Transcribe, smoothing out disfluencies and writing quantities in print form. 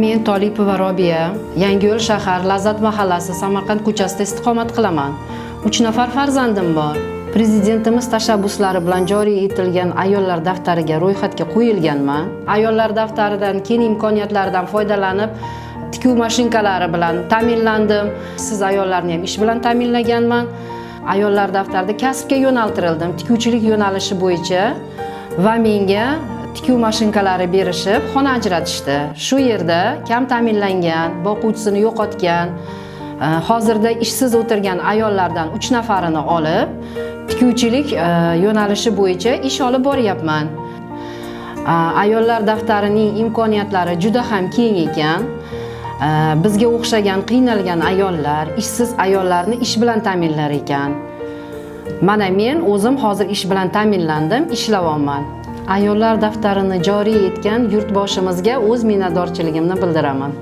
Men Tolipova Robiya, Yangiyo'l shahar Lazzat mahallasi Samarqand ko'chasida istiqomat qilaman. 3 nafar farzandim bor. Prezidentimiz tashabbuslari bilan joriy etilgan ayollar daftariga ro'yxatga qo'yilganman. Ayollar daftaridan keng imkoniyatlardan foydalanib, tikuv mashinkalari bilan ta'minlandim. Siz ayollarni ham ish bilan ta'minlaganman. Ayollar daftarida kasbga yo'naltirildim. Tikuvchilik yo'nalishi bo'yicha va menga tikuv mashinkalari berishib, xona ajratishdi. Shu yerda kam ta'minlangan, boquvchisini yo'qotgan, hozirda ishsiz o'tirgan ayollardan 3 nafarini olib, tikuvchilik yo'nalishi bo'yicha ish olib boryapman. Ayollar daftarining imkoniyatlari juda ham keng ekan. Bizga o'xshagan qiynalgan ayollar, ishsiz ayollarni ish bilan ta'minlar ekan. Mana men o'zim hozir ish bilan ta'minlandim, ishlayapman. Ayollar daftarini joriy etgan yurtboshimizga o'z minnatdorchiligimni bildiraman.